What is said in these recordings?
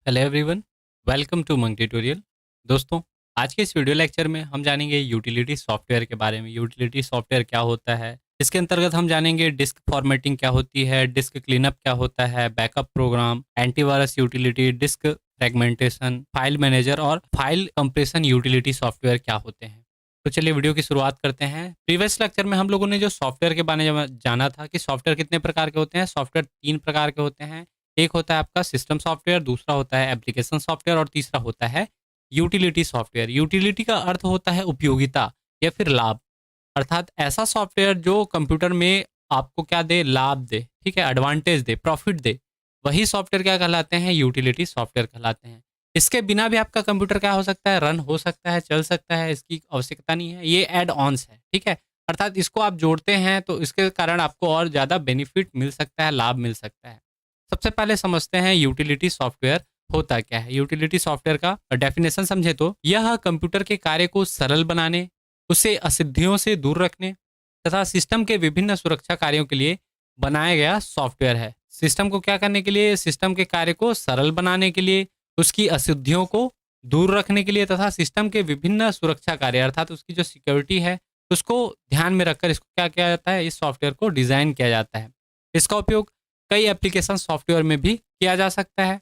Hello everyone, welcome to monk tutorial. दोस्तों, आज के इस वीडियो लेक्चर में हम जानेंगे यूटिलिटी सॉफ्टवेयर के बारे में। यूटिलिटी सॉफ्टवेयर क्या होता है, इसके अंतर्गत हम जानेंगे डिस्क फॉर्मेटिंग क्या होती है, डिस्क क्लीनअप क्या होता है, backup program, antivirus utility, disk fragmentation, file manager और फाइल कंप्रेशन यूटिलिटी सॉफ्टवेयर क्या होते हैं। तो चलिए वीडियो की शुरुआत करते हैं। प्रीवियस लेक्चर में हम लोगों ने जो सॉफ्टवेयर के बारे में जाना था कि सॉफ्टवेयर कितने प्रकार के होते हैं। सॉफ्टवेयर 3 प्रकार के होते हैं। एक होता है आपका सिस्टम सॉफ्टवेयर, दूसरा होता है एप्लीकेशन सॉफ्टवेयर और तीसरा होता है यूटिलिटी सॉफ्टवेयर। यूटिलिटी का अर्थ होता है उपयोगिता या फिर लाभ, अर्थात ऐसा सॉफ्टवेयर जो कंप्यूटर में आपको क्या दे, लाभ दे, ठीक है, एडवांटेज दे, प्रॉफिट दे, वही सॉफ्टवेयर क्या कहलाते हैं, यूटिलिटी सॉफ्टवेयर कहलाते हैं। इसके बिना भी आपका कंप्यूटर क्या हो सकता है, रन हो सकता है, चल सकता है, इसकी आवश्यकता नहीं है। ये एड ऑन्स है, ठीक है, अर्थात इसको आप जोड़ते हैं तो इसके कारण आपको और ज़्यादा बेनिफिट मिल सकता है, लाभ मिल सकता है। सबसे पहले समझते हैं यूटिलिटी सॉफ्टवेयर होता क्या है। यूटिलिटी सॉफ्टवेयर का डेफिनेशन समझे तो यह कंप्यूटर के कार्य को सरल बनाने, उसे असिद्धियों से दूर रखने तथा सिस्टम के विभिन्न सुरक्षा कार्यों के लिए बनाया गया सॉफ्टवेयर है। सिस्टम को क्या करने के लिए, सिस्टम के कार्य को सरल बनाने के लिए, उसकी अशुद्धियों को दूर रखने के लिए तथा सिस्टम के विभिन्न सुरक्षा कार्य अर्थात उसकी जो सिक्योरिटी है उसको ध्यान में रखकर इसको क्या किया जाता है, इस सॉफ्टवेयर को डिजाइन किया जाता है। इसका उपयोग कई एप्लीकेशन सॉफ्टवेयर में भी किया जा सकता है।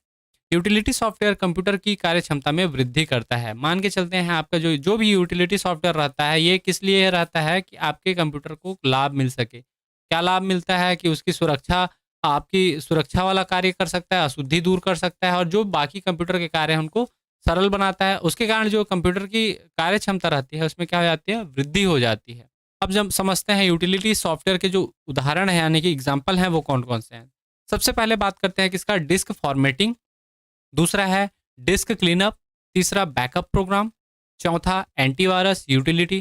यूटिलिटी सॉफ्टवेयर कंप्यूटर की कार्य क्षमता में वृद्धि करता है। मान के चलते हैं आपका जो जो भी यूटिलिटी सॉफ्टवेयर रहता है ये किस लिए रहता है कि आपके कंप्यूटर को लाभ मिल सके। क्या लाभ मिलता है कि उसकी सुरक्षा, आपकी सुरक्षा वाला कार्य कर सकता है, अशुद्धि दूर कर सकता है और जो बाकी कंप्यूटर के कार्य हैं उनको सरल बनाता है। उसके कारण जो कंप्यूटर की कार्य क्षमता रहती है उसमें क्या हो जाती है, वृद्धि हो जाती है। अब जब समझते हैं यूटिलिटी सॉफ्टवेयर के जो उदाहरण है यानी कि एग्जाम्पल हैं वो कौन कौन से हैं। सबसे पहले बात करते हैं किसका, डिस्क फॉर्मेटिंग, दूसरा है डिस्क क्लीनअप, तीसरा बैकअप प्रोग्राम, चौथा एंटीवायरस यूटिलिटी,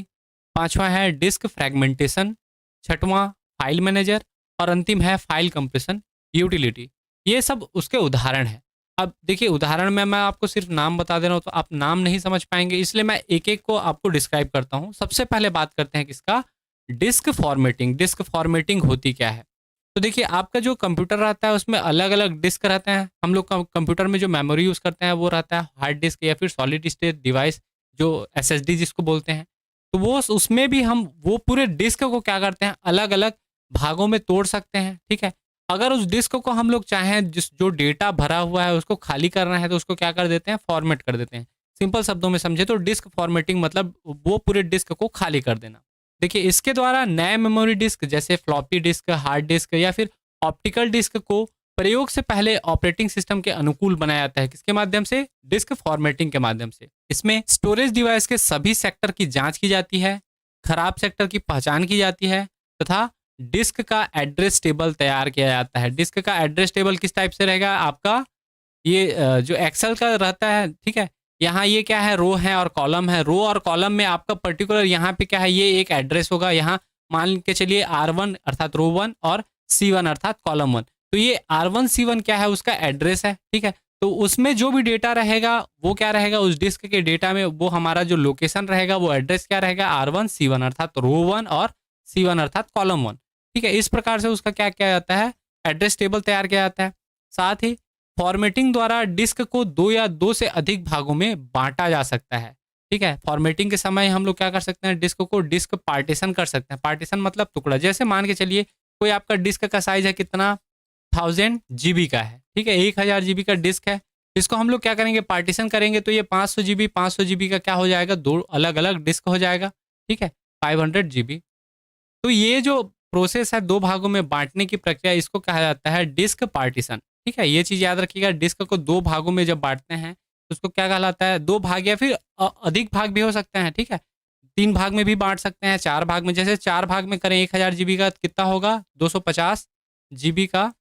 पांचवा है डिस्क फ्रेगमेंटेशन, छठवां फाइल मैनेजर और अंतिम है फाइल कंप्रेशन यूटिलिटी। ये सब उसके उदाहरण हैं। अब देखिए उदाहरण में मैं आपको सिर्फ नाम बता दे रहा हूँ तो आप नाम नहीं समझ पाएंगे, इसलिए मैं एक एक को आपको डिस्क्राइब करता हूँ। सबसे पहले बात करते हैं किसका, डिस्क फॉर्मेटिंग। डिस्क फॉर्मेटिंग होती क्या है, तो देखिए आपका जो कंप्यूटर रहता है उसमें अलग अलग डिस्क रहते हैं। हम लोग कंप्यूटर में जो मेमोरी यूज़ करते हैं वो रहता है हार्ड डिस्क या फिर सॉलिड स्टेट डिवाइस, जो एसएसडी जिसको बोलते हैं। तो वो उसमें भी हम वो पूरे डिस्क को क्या करते हैं, अलग अलग भागों में तोड़ सकते हैं, ठीक है। अगर उस डिस्क को हम लोग चाहें जिस जो डेटा भरा हुआ है उसको खाली करना है तो उसको क्या कर देते हैं, फॉर्मेट कर देते हैं। सिंपल शब्दों में समझे तो डिस्क फॉर्मेटिंग मतलब वो पूरे डिस्क को खाली कर देना। देखिए इसके द्वारा नए मेमोरी डिस्क जैसे फ्लॉपी डिस्क, हार्ड डिस्क या फिर ऑप्टिकल डिस्क को प्रयोग से पहले ऑपरेटिंग सिस्टम के अनुकूल बनाया जाता है। किसके माध्यम से, डिस्क फॉर्मेटिंग के माध्यम से। इसमें स्टोरेज डिवाइस के सभी सेक्टर की जांच की जाती है, खराब सेक्टर की पहचान की जाती है तथा डिस्क का एड्रेस टेबल तैयार किया जाता है। डिस्क का एड्रेस टेबल किस टाइप से रहेगा आपका, ये जो एक्सेल का रहता है, ठीक है। यहाँ ये क्या है, रो है और कॉलम है। रो और कॉलम में आपका पर्टिकुलर यहाँ पे क्या है, ये एक एड्रेस होगा। यहाँ मान के चलिए R1 अर्थात रो 1 और C1 अर्थात कॉलम 1। तो ये R1 C1 क्या है, उसका एड्रेस है, ठीक है। तो उसमें जो भी डेटा रहेगा वो क्या रहेगा, उस डिस्क के डेटा में वो हमारा जो लोकेशन रहेगा वो एड्रेस क्या रहेगा, R1 C1 अर्थात रो 1 और C1 अर्थात कॉलम 1, ठीक है। इस प्रकार से उसका क्या किया जाता है, एड्रेस टेबल तैयार किया जाता है। साथ ही फॉर्मेटिंग द्वारा डिस्क को 2 या 2 से अधिक भागों में बांटा जा सकता है, ठीक है। फॉर्मेटिंग के समय हम लोग क्या कर सकते हैं, डिस्क को डिस्क पार्टीशन कर सकते हैं। पार्टीशन मतलब टुकड़ा। जैसे मान के चलिए कोई आपका डिस्क का साइज है कितना, 1000 GB का है, ठीक है, 1000 GB का डिस्क है। इसको हम लोग क्या करेंगे, पार्टीशन करेंगे तो ये 500 GB 500 GB का क्या हो जाएगा, 2 अलग अलग डिस्क हो जाएगा, ठीक है, 500 GB। तो ये जो प्रोसेस है 2 भागों में बांटने की प्रक्रिया, इसको कहा जाता है डिस्क पार्टीशन, ठीक है। ये चीज याद रखिएगा, डिस्क को 2 भागों में जब बांटते हैं तो उसको क्या कहलाता है, 2 भाग या फिर अधिक भाग भी हो सकते हैं, ठीक है। 3 भाग में भी बांट सकते हैं, 4 भाग में। जैसे 4 भाग में करें 1000 GB का कितना होगा, 250 GB का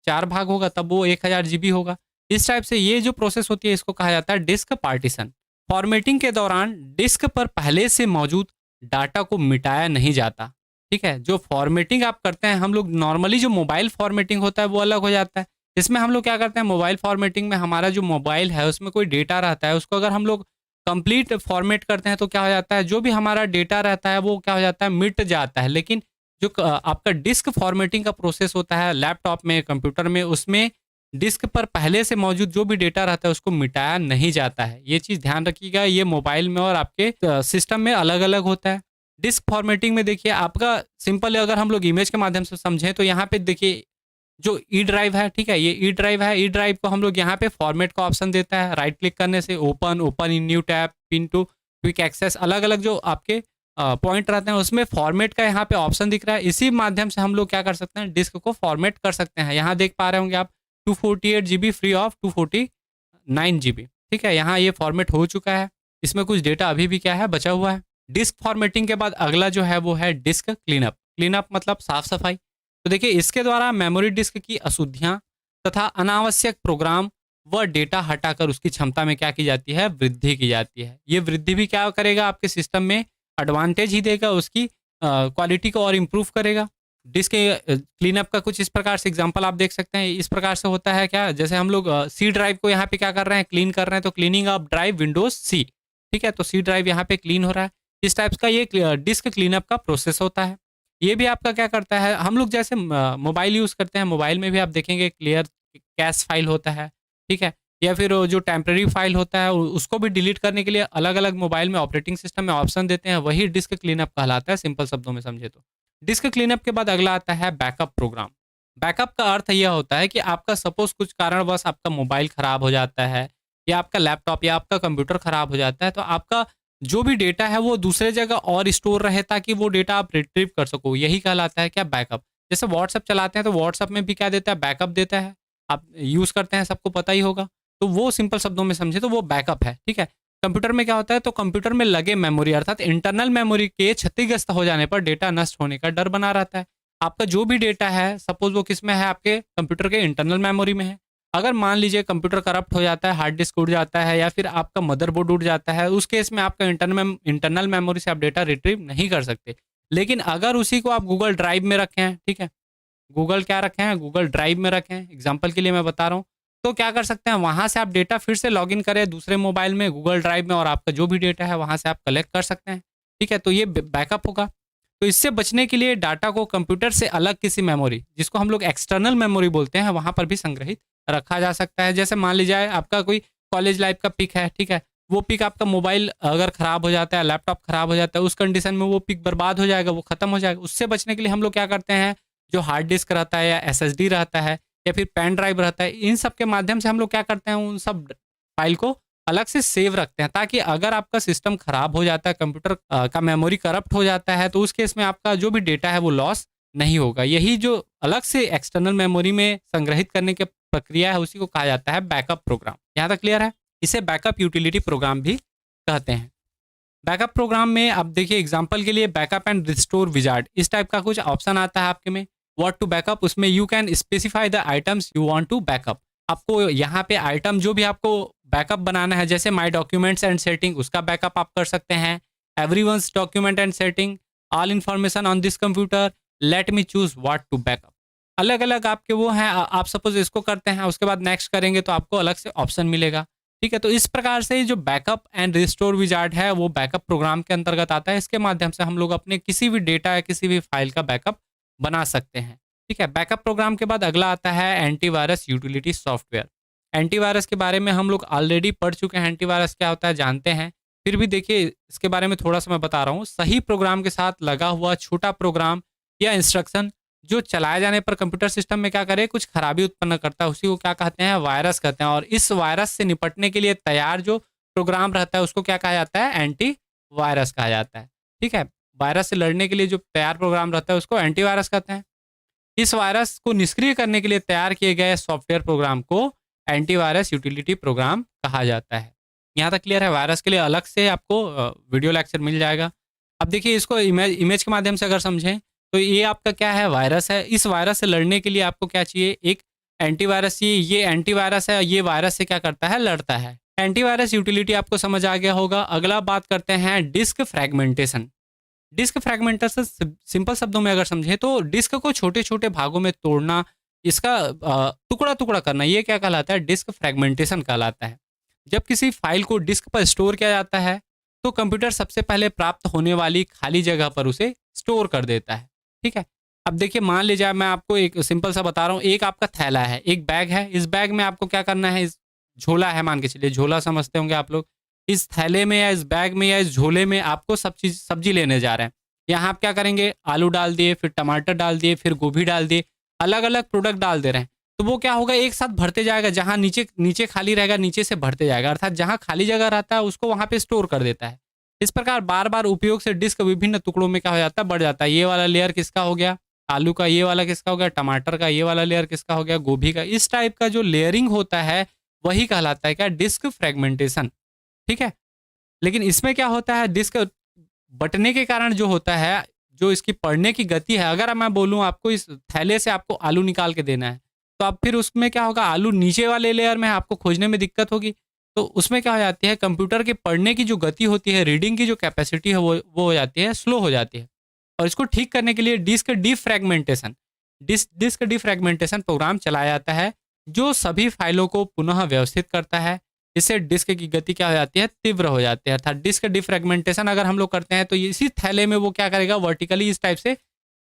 4 भाग होगा तब वो 1000 GB होगा। इस टाइप से ये जो प्रोसेस होती है इसको कहा जाता है डिस्क पार्टीशन। फॉर्मेटिंग के दौरान डिस्क पर पहले से मौजूद डाटा को मिटाया नहीं जाता, ठीक है। जो फॉर्मेटिंग आप करते हैं, हम लोग नॉर्मली जो मोबाइल फॉर्मेटिंग होता है वो अलग हो जाता है। इसमें हम लोग क्या करते हैं, मोबाइल फॉर्मेटिंग में हमारा जो मोबाइल है उसमें कोई डेटा रहता है, उसको अगर हम लोग कंप्लीट फॉर्मेट करते हैं तो क्या हो जाता है, जो भी हमारा डेटा रहता है वो क्या हो जाता है, मिट जाता है। लेकिन जो आपका डिस्क फॉर्मेटिंग का प्रोसेस होता है लैपटॉप में, कंप्यूटर में, उसमें डिस्क पर पहले से मौजूद जो भी डेटा रहता है उसको मिटाया नहीं जाता है। ये चीज़ ध्यान रखिएगा, ये मोबाइल में और आपके सिस्टम में अलग-अलग होता है। डिस्क फॉर्मेटिंग में देखिए आपका सिंपल है, अगर हम लोग इमेज के माध्यम से समझें तो यहाँ पे देखिए जो ई ड्राइव है, ठीक है, ये ई ड्राइव है। ई ड्राइव को हम लोग यहाँ पे फॉर्मेट का ऑप्शन देता है, राइट क्लिक करने से open, open in new tab, pin to quick access, अलग अलग जो आपके पॉइंट रहते हैं उसमें फॉर्मेट का यहाँ पे ऑप्शन दिख रहा है। इसी माध्यम से हम लोग क्या कर सकते हैं, डिस्क को फॉर्मेट कर सकते हैं। यहाँ देख पा रहे होंगे आप 248 GB फ्री ऑफ 249 GB, ठीक है, यहाँ ये फॉर्मेट हो चुका है। इसमें कुछ डेटा अभी भी क्या है, बचा हुआ है। डिस्क फॉर्मेटिंग के बाद अगला जो है वो है डिस्क क्लीनअप। क्लीनअप मतलब साफ सफाई। तो देखिए इसके द्वारा मेमोरी डिस्क की अशुद्धियां तथा अनावश्यक प्रोग्राम व डेटा हटाकर उसकी क्षमता में क्या की जाती है, वृद्धि की जाती है। ये वृद्धि भी क्या करेगा, आपके सिस्टम में एडवांटेज ही देगा, उसकी क्वालिटी को और इम्प्रूव करेगा। डिस्क क्लीनअप का कुछ इस प्रकार से एग्जांपल आप देख सकते हैं। इस प्रकार से होता है क्या, जैसे हम लोग सी ड्राइव को यहाँ पे क्या कर रहे हैं, क्लीन कर रहे हैं, तो क्लीनिंग ऑफ ड्राइव विंडोज सी, ठीक है, तो सी ड्राइव यहाँ पे क्लीन हो रहा है। इस टाइप का ये डिस्क क्लीनअप का प्रोसेस होता है। ये भी आपका क्या करता है, हम लोग जैसे मोबाइल यूज़ करते हैं, मोबाइल में भी आप देखेंगे क्लियर कैश फाइल होता है, ठीक है, या फिर वो जो टेम्पररी फाइल होता है उसको भी डिलीट करने के लिए अलग अलग मोबाइल में ऑपरेटिंग सिस्टम में ऑप्शन देते हैं, वही डिस्क क्लीनअप कहलाता है, सिंपल शब्दों में समझे तो। डिस्क क्लीनअप के बाद अगला आता है बैकअप प्रोग्राम। बैकअप का अर्थ यह होता है कि आपका सपोज कुछ कारणवश आपका मोबाइल खराब हो जाता है, या आपका लैपटॉप या आपका कंप्यूटर खराब हो जाता है, तो आपका जो भी डेटा है वो दूसरे जगह और स्टोर रहे ताकि वो डेटा आप रिट्रीव कर सको, यही कहलाता है क्या, बैकअप। जैसे व्हाट्सअप चलाते हैं तो व्हाट्सअप में भी क्या देता है, बैकअप देता है, आप यूज़ करते हैं, सबको पता ही होगा। तो वो सिंपल शब्दों में समझे तो वो बैकअप है, ठीक है। कंप्यूटर में क्या होता है, तो कंप्यूटर में लगे मेमोरी अर्थात इंटरनल मेमोरी के क्षतिग्रस्त हो जाने पर डेटा नष्ट होने का डर बना रहता है। आपका जो भी डेटा है सपोज वो किस में है, आपके कंप्यूटर के इंटरनल मेमोरी में है। अगर मान लीजिए कंप्यूटर करप्ट हो जाता है, हार्ड डिस्क उड़ जाता है, या फिर आपका मदरबोर्ड उड़ जाता है, उस केस में आपका इंटरनल मेमोरी से आप डेटा रिट्रीव नहीं कर सकते। लेकिन अगर उसी को आप गूगल ड्राइव में रखे हैं, ठीक है, गूगल क्या रखे हैं, गूगल ड्राइव में रखे हैं, एग्जाम्पल के लिए मैं बता रहा हूँ, तो क्या कर सकते हैं, वहां से आप डेटा फिर से लॉगिन करें दूसरे मोबाइल में गूगल ड्राइव में, और आपका जो भी डेटा है वहां से आप कलेक्ट कर सकते हैं, ठीक है, तो ये बैकअप होगा। तो इससे बचने के लिए डाटा को कंप्यूटर से अलग किसी मेमोरी, जिसको हम लोग एक्सटर्नल मेमोरी बोलते हैं, वहां पर भी संग्रहित रखा जा सकता है। जैसे मान लीजिए आपका कोई कॉलेज लाइफ का पिक है, ठीक है, वो पिक आपका मोबाइल अगर खराब हो जाता है, लैपटॉप खराब हो जाता है, उस कंडीशन में वो पिक बर्बाद हो जाएगा, वो खत्म हो जाएगा। उससे बचने के लिए हम लोग क्या करते हैं, जो हार्ड डिस्क रहता है या एसएसडी रहता है या फिर पेन ड्राइव रहता है, इन सब के माध्यम से हम लोग क्या करते हैं, उन सब फाइल को अलग से सेव रखते हैं, ताकि अगर आपका सिस्टम खराब हो जाता है, कंप्यूटर का मेमोरी करप्ट हो जाता है, तो उस केस में आपका जो भी डेटा है वो लॉस नहीं होगा। यही जो अलग से एक्सटर्नल मेमोरी में संग्रहित करने की प्रक्रिया है उसी को कहा जाता है बैकअप प्रोग्राम। यहाँ तक क्लियर है? इसे बैकअप यूटिलिटी प्रोग्राम भी कहते हैं। बैकअप प्रोग्राम में अब देखिए एग्जांपल के लिए बैकअप एंड रिस्टोर विजार्ड, इस टाइप का कुछ ऑप्शन आता है आपके में, व्हाट टू बैकअप, उसमें you can specify the items you want to backup. आपको यहाँ पे आइटम जो भी आपको बैकअप बनाना है, जैसे माय डॉक्यूमेंट्स एंड सेटिंग, उसका बैकअप आप कर सकते हैं, everyone's document and setting, all information on this computer, let me choose what to backup. अलग अलग आपके वो हैं, आप सपोज इसको करते हैं, उसके बाद नेक्स्ट करेंगे तो आपको अलग से ऑप्शन मिलेगा, ठीक है। तो इस प्रकार से जो बैकअप एंड रिस्टोर विजार्ड है वो बैकअप प्रोग्राम के अंतर्गत आता है। इसके माध्यम से हम लोग अपने किसी भी डेटा या किसी भी फाइल का बैकअप बना सकते हैं, ठीक है। बैकअप प्रोग्राम के बाद अगला आता है एंटीवायरस यूटिलिटी सॉफ्टवेयर। एंटीवायरस के बारे में हम लोग ऑलरेडी पढ़ चुके हैं, एंटीवायरस क्या होता है जानते हैं, फिर भी देखिए इसके बारे में थोड़ा सा मैं बता रहा हूँ। सही प्रोग्राम के साथ लगा हुआ छोटा प्रोग्राम या इंस्ट्रक्शन जो चलाए जाने पर कंप्यूटर सिस्टम में क्या करे, कुछ खराबी उत्पन्न करता है, उसी को क्या कहते हैं, वायरस कहते हैं। और इस वायरस से निपटने के लिए तैयार जो प्रोग्राम रहता है उसको क्या कहा जाता है, एंटी वायरस कहा जाता है, ठीक है। वायरस से लड़ने के लिए जो तैयार प्रोग्राम रहता है उसको एंटीवायरस कहते हैं। इस वायरस को निष्क्रिय करने के लिए तैयार किए गए सॉफ्टवेयर प्रोग्राम को एंटीवायरस यूटिलिटी प्रोग्राम कहा जाता है। यहाँ तक क्लियर है? वायरस के लिए अलग से आपको वीडियो लेक्चर मिल जाएगा। अब देखिए इसको इमेज के माध्यम से अगर समझें तो ये आपका क्या है, वायरस है। इस वायरस से लड़ने के लिए आपको क्या चाहिए, एक एंटीवायरस चाहिए। ये एंटीवायरस है, ये वायरस से क्या करता है, लड़ता है। एंटीवायरस यूटिलिटी आपको समझ आ गया होगा। अगला बात करते हैं disk fragmentation. Disk fragmentation simple शब्दों में अगर समझें तो डिस्क को छोटे छोटे भागों में तोड़ना, इसका टुकड़ा टुकड़ा करना, ये क्या कहलाता है, डिस्क फ्रैगमेंटेशन कहलाता है। जब किसी फाइल को डिस्क पर स्टोर किया जाता है तो कंप्यूटर सबसे पहले प्राप्त होने वाली खाली जगह पर उसे स्टोर कर देता है, ठीक है। अब देखिए मान लीजिए मैं आपको एक सिंपल सा बता रहा हूँ, एक आपका थैला है, एक बैग है, इस बैग में आपको क्या करना है, इस झोला है मान के चलिए, झोला समझते होंगे आप लोग। इस थैले में या इस बैग में या इस झोले में आपको सब चीज़ सब्जी लेने जा रहे हैं। यहाँ आप क्या करेंगे, आलू डाल दिए, फिर टमाटर डाल दिए, फिर गोभी डाल दिए, अलग अलग प्रोडक्ट डाल दे रहे हैं। तो वो क्या होगा, एक साथ भरते जाएगा, जहाँ नीचे नीचे खाली रहेगा नीचे से भरते जाएगा, अर्थात जहाँ खाली जगह रहता है उसको वहाँ पे स्टोर कर देता है। इस प्रकार बार बार उपयोग से डिस्क विभिन्न टुकड़ों में क्या हो जाता है, बढ़ जाता है। ये वाला लेयर किसका हो गया, आलू का, ये वाला किसका हो गया, टमाटर का, ये वाला लेयर किसका हो गया, गोभी का। इस टाइप का जो लेयरिंग होता है वही कहलाता है क्या, डिस्क फ्रेगमेंटेशन। ठीक है। लेकिन इसमें क्या होता है, डिस्क बटने के कारण जो होता है, जो इसकी पढ़ने की गति है, अगर मैं बोलूं आपको इस थैले से आपको आलू निकाल के देना है, तो अब फिर उसमें क्या होगा, आलू नीचे वाले लेयर में आपको खोजने में दिक्कत होगी। तो उसमें क्या हो जाती है, कंप्यूटर के पढ़ने की जो गति होती है, रीडिंग की जो कैपेसिटी है, वो हो जाती है, स्लो हो जाती है। और इसको ठीक करने के लिए डिस्क डिफ्रैगमेंटेशन डिस्क डिफ्रैगमेंटेशन प्रोग्राम चलाया जाता है, जो सभी फाइलों को पुनः व्यवस्थित करता है। इससे डिस्क की गति क्या हो जाती है, तीव्र हो जाती है। अर्थात डिस्क डिफ्रैगमेंटेशन अगर हम लोग करते हैं तो इसी थैले में वो क्या करेगा, वर्टिकली इस टाइप से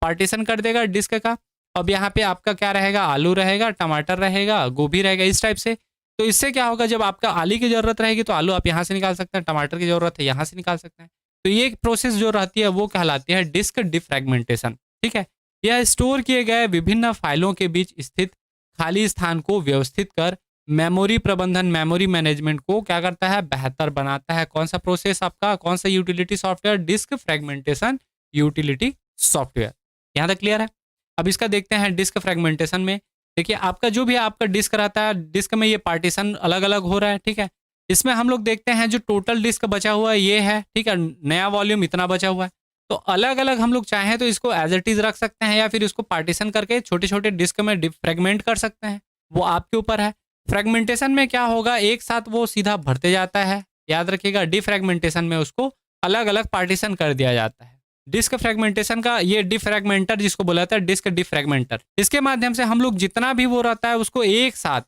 पार्टीशन कर देगा डिस्क का। अब यहाँ पे आपका क्या रहेगा, आलू रहेगा, टमाटर रहेगा, गोभी रहेगा, इस टाइप से। तो इससे क्या होगा, जब आपका आलू की जरूरत रहेगी तो आलू आप यहाँ से निकाल सकते हैं, टमाटर की जरूरत है यहाँ से निकाल सकते हैं। तो ये प्रोसेस जो रहती है वो कहलाती है डिस्क डिफ्रैगमेंटेशन। ठीक है। यह स्टोर किए गए विभिन्न फाइलों के बीच स्थित खाली स्थान को व्यवस्थित कर मेमोरी प्रबंधन, मेमोरी मैनेजमेंट को क्या करता है, बेहतर बनाता है। कौन सा प्रोसेस आपका, कौन सा utility software, disk fragmentation utility software. यहाँ तक क्लियर है। अब इसका देखते हैं डिस्क फ्रेगमेंटेशन में। देखिए आपका जो भी आपका डिस्क रहता है, डिस्क में ये पार्टीशन अलग अलग हो रहा है। ठीक है। इसमें हम लोग देखते हैं जो टोटल डिस्क बचा हुआ है ये है। ठीक है। नया वॉल्यूम इतना बचा हुआ है। तो अलग अलग हम लोग चाहें तो इसको एज इट इज रख सकते हैं, या फिर इसको पार्टीशन करके छोटे छोटे डिस्क में फ्रेगमेंट कर सकते हैं, वो आपके ऊपर है। फ्रेगमेंटेशन में क्या होगा, एक साथ वो सीधा भरते जाता है। याद रखिएगा, डिफ्रेगमेंटेशन में उसको अलग अलग पार्टीशन कर दिया जाता है। डिस्क फ्रेगमेंटेशन का ये डिफ्रेगमेंटर जिसको बोला जाता है, डिस्क डिफ्रेगमेंटर, इसके माध्यम से हम लोग जितना भी वो रहता है उसको एक साथ,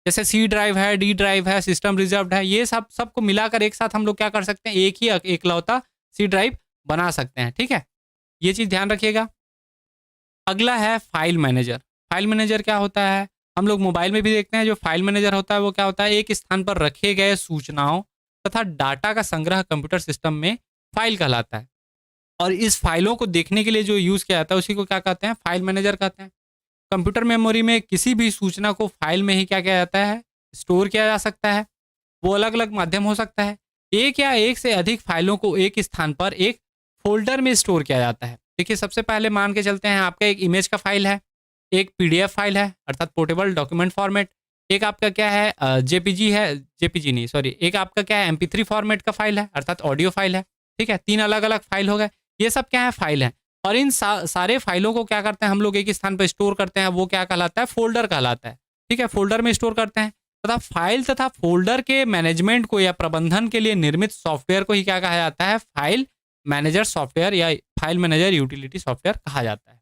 जैसे सी ड्राइव है, डी ड्राइव है, सिस्टम रिजर्व्ड है, ये सबको मिलाकर एक साथ हम लोग क्या कर सकते हैं, एक ही एकलौता सी ड्राइव बना सकते हैं। ठीक है। ये चीज़ ध्यान रखिएगा। अगला है फाइल मैनेजर। फाइल मैनेजर क्या होता है, हम लोग मोबाइल में भी देखते हैं। जो फाइल मैनेजर होता है वो क्या होता है, एक स्थान पर रखे गए सूचनाओं तथा डाटा का संग्रह कंप्यूटर सिस्टम में फाइल कहलाता है। और इस फाइलों को देखने के लिए जो यूज़ किया जाता है उसी को क्या कहते हैं, फाइल मैनेजर कहते हैं। कंप्यूटर मेमोरी में किसी भी सूचना को फाइल में ही क्या किया जाता है, स्टोर किया जा सकता है। वो अलग अलग माध्यम हो सकता है। एक या एक से अधिक फाइलों को एक स्थान पर एक फोल्डर में स्टोर किया जाता है। देखिए सबसे पहले मान के चलते हैं, आपका एक इमेज का फाइल है, एक पीडीएफ फाइल है अर्थात पोर्टेबल डॉक्यूमेंट फॉर्मेट, एक आपका क्या है जेपीजी है, जेपीजी नहीं सॉरी, एक आपका क्या है एमपी3 फॉर्मेट का फाइल है अर्थात ऑडियो फाइल है। ठीक है। 3 अलग अलग फाइल हो गए। ये सब क्या है, फाइल है। और इन सारे फाइलों को क्या करते हैं हम लोग, एक स्थान पर स्टोर करते हैं, वो क्या कहलाता है, फोल्डर कहलाता है। ठीक है। फोल्डर में स्टोर करते हैं तथा फाइल तथा फोल्डर के मैनेजमेंट को या प्रबंधन के लिए निर्मित सॉफ्टवेयर को ही क्या कहा जाता है, फाइल मैनेजर सॉफ्टवेयर या फाइल मैनेजर यूटिलिटी सॉफ्टवेयर कहा जाता है।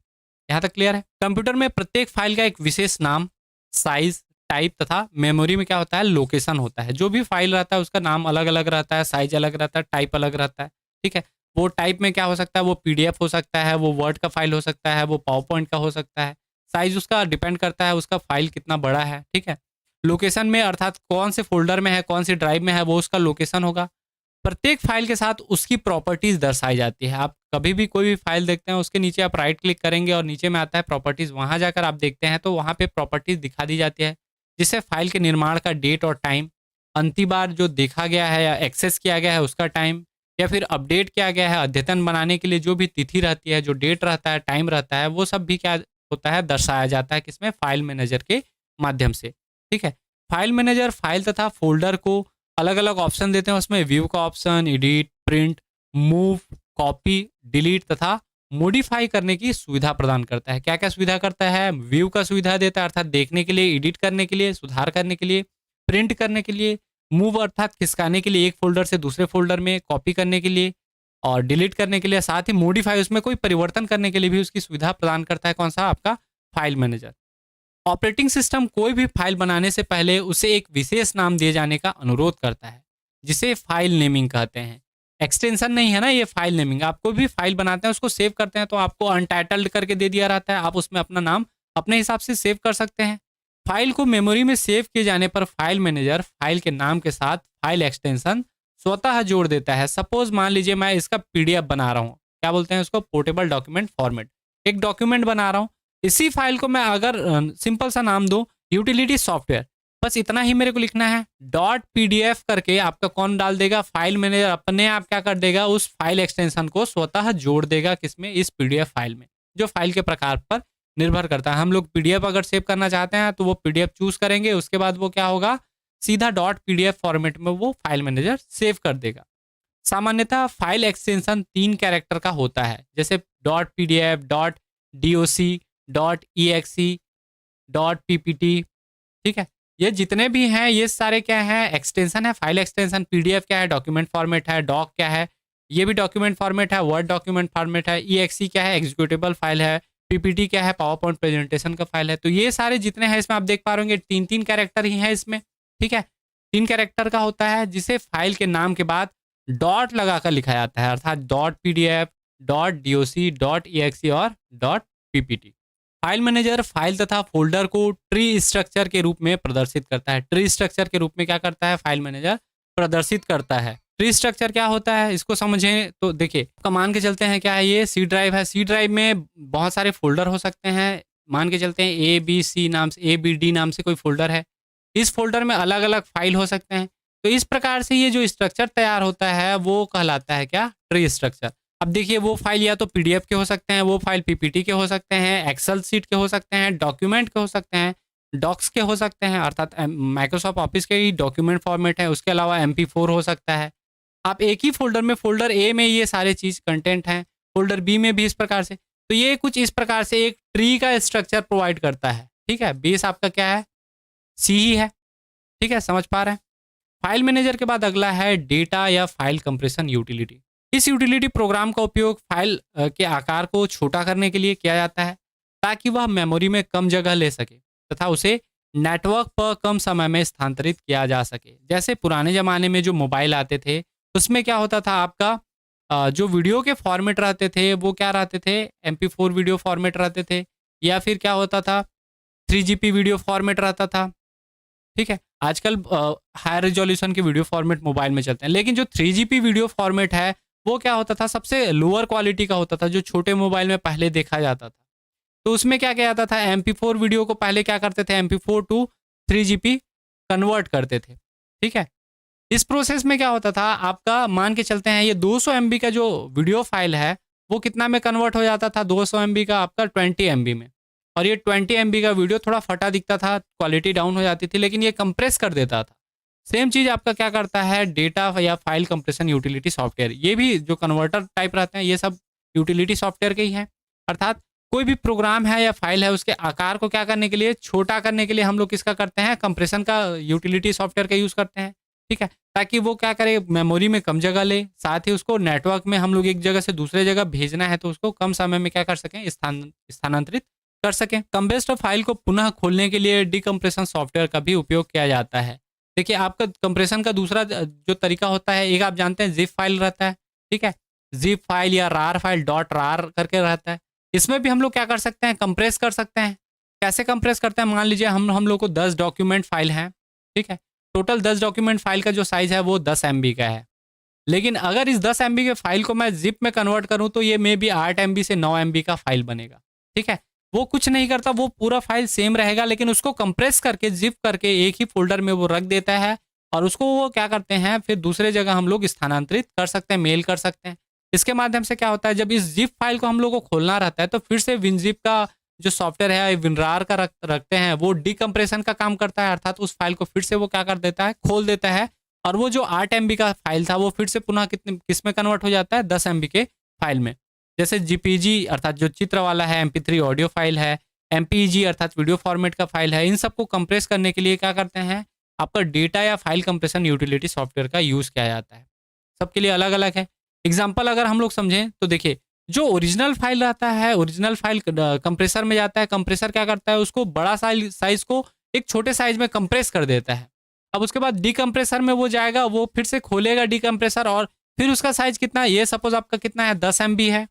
यहाँ तक क्लियर है। कंप्यूटर में प्रत्येक फाइल का एक विशेष नाम, साइज, टाइप तथा मेमोरी में क्या होता है, लोकेशन होता है। जो भी फाइल रहता है उसका नाम अलग अलग रहता है, साइज अलग रहता है, टाइप अलग रहता है। ठीक है। वो टाइप में क्या हो सकता है, वो पीडीएफ हो सकता है, वो वर्ड का फाइल हो सकता है, वो पावर पॉइंट का हो सकता है। साइज उसका डिपेंड करता है उसका फाइल कितना बड़ा है। ठीक है। लोकेशन में अर्थात कौन से फोल्डर में है, कौन सी ड्राइव में है, वो उसका लोकेशन होगा। प्रत्येक फाइल के साथ उसकी प्रॉपर्टीज दर्शाई जाती है। आप कभी भी कोई भी फाइल देखते हैं उसके नीचे आप राइट क्लिक करेंगे और नीचे में आता है प्रॉपर्टीज, वहां जाकर आप देखते हैं तो वहां पे प्रॉपर्टीज दिखा दी जाती है, जिससे फाइल के निर्माण का डेट और टाइम, अंतिम बार जो देखा गया है या एक्सेस किया गया है उसका टाइम, या फिर अपडेट किया गया है, अद्यतन बनाने के लिए जो भी तिथि रहती है, जो डेट रहता है, टाइम रहता है, वो सब भी क्या होता है, दर्शाया जाता है किसमें, फाइल मैनेजर के माध्यम से। ठीक है। फाइल मैनेजर फाइल तथा फोल्डर को अलग अलग ऑप्शन देते हैं। उसमें व्यू का option, edit, print, move, copy, delete तथा मॉडिफाई करने की सुविधा प्रदान करता है। क्या क्या सुविधा करता है, व्यू का सुविधा देता है अर्थात देखने के लिए, एडिट करने के लिए, सुधार करने के लिए, प्रिंट करने के लिए, मूव अर्थात खिसकाने के लिए एक फोल्डर से दूसरे फोल्डर में, कॉपी करने के लिए और डिलीट करने के लिए, साथ ही मॉडिफाई उसमें कोई परिवर्तन करने के लिए भी उसकी सुविधा प्रदान करता है। कौन सा, आपका फाइल मैनेजर। ऑपरेटिंग सिस्टम कोई भी फाइल बनाने से पहले उसे एक विशेष नाम दिए जाने का अनुरोध करता है, जिसे फाइल नेमिंग कहते हैं। एक्सटेंशन नहीं है ना, ये फाइल नेमिंग। आप कोई भी फाइल बनाते हैं उसको सेव करते हैं तो आपको अनटाइटल्ड करके दे दिया रहता है, आप उसमें अपना नाम अपने हिसाब से सेव कर सकते हैं। फाइल को मेमोरी में सेव किए जाने पर फाइल मैनेजर फाइल के नाम के साथ फाइल एक्सटेंशन स्वतः जोड़ देता है। सपोज मान लीजिए मैं इसका पीडीएफ बना रहा हूँ, क्या बोलते हैं उसको, पोर्टेबल डॉक्यूमेंट फॉर्मेट, एक डॉक्यूमेंट बना रहा हूँ। इसी फाइल को मैं अगर सिंपल सा नाम दूं यूटिलिटी सॉफ्टवेयर, बस इतना ही मेरे को लिखना है। डॉट पीडीएफ करके आपका कौन डाल देगा, फाइल मैनेजर अपने आप क्या कर देगा, उस फाइल एक्सटेंशन को स्वतः जोड़ देगा किसमें, इस पीडीएफ फाइल में, जो फाइल के प्रकार पर निर्भर करता है। हम लोग पीडीएफ अगर सेव करना चाहते हैं तो वो पीडीएफ चूज करेंगे, उसके बाद वो क्या होगा, सीधा डॉट पीडीएफ फॉर्मेट में वो फाइल मैनेजर सेव कर देगा। सामान्यतः फाइल एक्सटेंशन 3 कैरेक्टर का होता है, जैसे dot PDF, dot DOC, dot EXE, dot PPT. ठीक है, ये जितने भी हैं ये सारे क्या है, एक्सटेंशन है, फाइल एक्सटेंशन। पीडीएफ क्या है, डॉक्यूमेंट फॉर्मेट है। डॉक क्या है, ये भी डॉक्यूमेंट फॉर्मेट है, वर्ड डॉक्यूमेंट फॉर्मेट है। ईएक्सी क्या है, एग्जीक्यूटिबल फाइल है। पीपीटी क्या है, पावर पॉइंट प्रेजेंटेशन का फाइल है। तो ये सारे जितने हैं इसमें आप देख पा रहे होंगे 3-3 कैरेक्टर ही हैं इसमें। ठीक है, 3 कैरेक्टर का होता है, जिसे फाइल के नाम के बाद डॉट लगाकर लिखा जाता है, अर्थात dot PDF, dot DOC, dot EXE और dot PPT. File manager file तथा फोल्डर को ट्री स्ट्रक्चर के रूप में प्रदर्शित करता है। ट्री स्ट्रक्चर के रूप में क्या करता है, फाइल मैनेजर प्रदर्शित करता है। ट्री स्ट्रक्चर क्या होता है इसको समझें तो देखिए, मान के चलते हैं क्या है, ये सी ड्राइव है। सी ड्राइव में बहुत सारे फोल्डर हो सकते हैं। मान के चलते हैं ए बी सी नाम से, ए बी डी नाम से कोई फोल्डर है। इस फोल्डर में अलग अलग फाइल हो सकते हैं। तो इस प्रकार से ये जो स्ट्रक्चर तैयार होता है वो कहलाता है क्या, ट्री स्ट्रक्चर। अब देखिए, वो फाइल या तो पीडीएफ के हो सकते हैं, वो फाइल पीपीटी के हो सकते हैं, एक्सेल सीट के हो सकते हैं, डॉक्यूमेंट के हो सकते हैं, डॉक्स के हो सकते हैं, अर्थात माइक्रोसॉफ्ट ऑफिस के ही डॉक्यूमेंट फॉर्मेट है। उसके अलावा MP4 हो सकता है। आप एक ही फोल्डर में, फोल्डर ए में ये सारे चीज़ कंटेंट हैं, फोल्डर बी में भी इस प्रकार से। तो ये कुछ इस प्रकार से एक ट्री का स्ट्रक्चर प्रोवाइड करता है। ठीक है, बेस आपका क्या है, सी ही है। ठीक है, समझ पा रहे हैं। फाइल मैनेजर के बाद अगला है डेटा या फाइल कंप्रेशन यूटिलिटी। इस यूटिलिटी प्रोग्राम का उपयोग फाइल के आकार को छोटा करने के लिए किया जाता है, ताकि वह मेमोरी में कम जगह ले सके तथा उसे नेटवर्क पर कम समय में स्थानांतरित किया जा सके। जैसे पुराने ज़माने में जो मोबाइल आते थे उसमें क्या होता था, आपका जो वीडियो के फॉर्मेट रहते थे वो क्या रहते थे, MP4 वीडियो फॉर्मेट रहते थे, या फिर क्या होता था 3GP वीडियो फॉर्मेट रहता था। ठीक है, आजकल हायर रेजोल्यूशन के वीडियो फॉर्मेट मोबाइल में चलते हैं, लेकिन जो 3GP वीडियो फॉर्मेट है वो क्या होता था, सबसे लोअर क्वालिटी का होता था, जो छोटे मोबाइल में पहले देखा जाता था। तो उसमें क्या किया जाता था, MP4 वीडियो को पहले क्या करते थे, MP4 टू 3GP कन्वर्ट करते थे। ठीक है, इस प्रोसेस में क्या होता था, आपका मान के चलते हैं ये 200 MB का जो वीडियो फाइल है वो कितना में कन्वर्ट हो जाता था, 200 MB का आपका 20 MB में। और ये 20 MB का वीडियो थोड़ा फटा दिखता था, क्वालिटी डाउन हो जाती थी, लेकिन ये कंप्रेस कर देता था। सेम चीज़ आपका क्या करता है, डेटा या फाइल कंप्रेशन यूटिलिटी सॉफ्टवेयर। ये भी जो कन्वर्टर टाइप रहते हैं ये सब यूटिलिटी सॉफ्टवेयर के ही हैं। अर्थात कोई भी प्रोग्राम है या फाइल है उसके आकार को क्या करने के लिए, छोटा करने के लिए हम लोग किसका करते हैं, कंप्रेशन का यूटिलिटी सॉफ्टवेयर का यूज़ करते हैं। ठीक है, ताकि वो क्या करे, मेमोरी में कम जगह ले, साथ ही उसको नेटवर्क में हम लोग एक जगह से दूसरे जगह भेजना है तो उसको कम समय में क्या कर सकें, स्थानांतरित कर सकें। कंप्रेस्ड फाइल को पुनः खोलने के लिए डिकम्प्रेशन सॉफ्टवेयर का भी उपयोग किया जाता है। देखिए, आपका कंप्रेशन का दूसरा जो तरीका होता है, एक आप जानते हैं जिप फाइल रहता है। ठीक है, जिप फाइल या रार फाइल, डॉट रार करके रहता है। इसमें भी हम लोग क्या कर सकते हैं, कंप्रेस कर सकते हैं। कैसे कंप्रेस करते हैं, मान लीजिए हम लोग को 10 डॉक्यूमेंट फाइल हैं। ठीक है, टोटल 10 डॉक्यूमेंट फाइल का जो साइज है वो 10 MB का है। लेकिन अगर इस 10 MB के फाइल को मैं जिप में कन्वर्ट करूं तो ये मे बी 8 MB से 9 MB का फाइल बनेगा। ठीक है, वो कुछ नहीं करता, वो पूरा फाइल सेम रहेगा, लेकिन उसको कंप्रेस करके जिप करके एक ही फोल्डर में वो रख देता है और उसको वो क्या करते हैं, फिर दूसरे जगह हम लोग स्थानांतरित कर सकते हैं, मेल कर सकते हैं। इसके माध्यम से क्या होता है, जब इस जिप फाइल को हम लोग को खोलना रहता है तो फिर से विनजिप का जो सॉफ्टवेयर है, विनरार का रखते हैं, वो डिकम्प्रेशन का काम करता है। अर्थात उस फाइल को फिर से वो क्या कर देता है, खोल देता है, और वो जो 8 MB का फाइल था वो फिर से पुनः किस में कन्वर्ट हो जाता है, 10 MB के फाइल में। जैसे JPG अर्थात जो चित्र वाला है, MP3 ऑडियो फाइल है, MPEG अर्थात वीडियो फॉर्मेट का फाइल है, इन सबको कंप्रेस करने के लिए क्या करते हैं, आपका डेटा या फाइल कंप्रेशन यूटिलिटी सॉफ्टवेयर का यूज़ किया जाता है। सबके लिए अलग अलग है। एग्जाम्पल अगर हम लोग समझें तो देखिए, जो ओरिजिनल फाइल रहता है, ओरिजिनल फाइल कंप्रेसर में जाता है। कंप्रेसर क्या करता है, उसको बड़ा साइज को एक छोटे साइज में कंप्रेस कर देता है। अब उसके बाद डिकम्प्रेसर में वो जाएगा, वो फिर से खोलेगा डिकम्प्रेसर और फिर उसका साइज कितना है, ये सपोज आपका कितना है 10 MB है,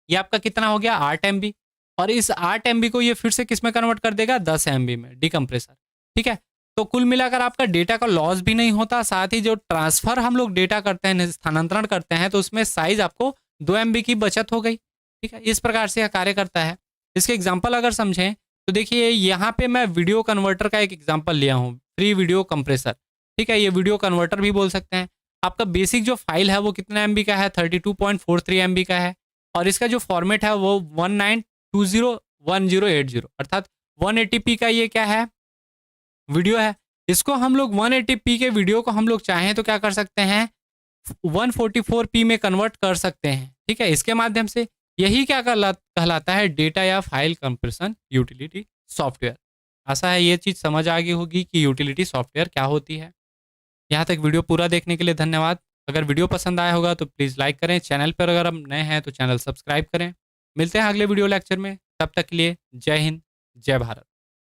ये आपका कितना हो गया 8 MB, और इस 8 MB को ये फिर से किस में कन्वर्ट कर देगा 10 MB में, डिकम्प्रेसर। ठीक है, तो कुल मिलाकर आपका डेटा का लॉस भी नहीं होता, साथ ही जो ट्रांसफर हम लोग डेटा करते हैं, स्थानांतरण करते हैं, तो उसमें साइज आपको 2 MB की बचत हो गई। ठीक है, इस प्रकार से यह कार्य करता है। इसके एग्जाम्पल अगर समझें तो देखिए यहाँ पे मैं वीडियो कन्वर्टर का एक एग्जाम्पल लिया हूँ, फ्री वीडियो कंप्रेसर। ठीक है, ये वीडियो कन्वर्टर भी बोल सकते हैं। आपका बेसिक जो फाइल है वो कितना MB का है, 32.43 MB का है, और इसका जो फॉर्मेट है वो 19201080 अर्थात 180p का ये क्या है, वीडियो है। इसको हम लोग 180p के वीडियो को हम लोग चाहें तो क्या कर सकते हैं, 144p में कन्वर्ट कर सकते हैं। ठीक है, इसके माध्यम से यही क्या कहलाता है, डेटा या फाइल कंप्रेशन यूटिलिटी सॉफ्टवेयर। आशा है ये चीज़ समझ आ गई होगी कि यूटिलिटी सॉफ्टवेयर क्या होती है। यहाँ तक वीडियो पूरा देखने के लिए धन्यवाद। अगर वीडियो पसंद आया होगा तो प्लीज़ लाइक करें, चैनल पर अगर हम नए हैं तो चैनल सब्सक्राइब करें। मिलते हैं अगले वीडियो लेक्चर में, तब तक के लिए जय हिंद, जय भारत।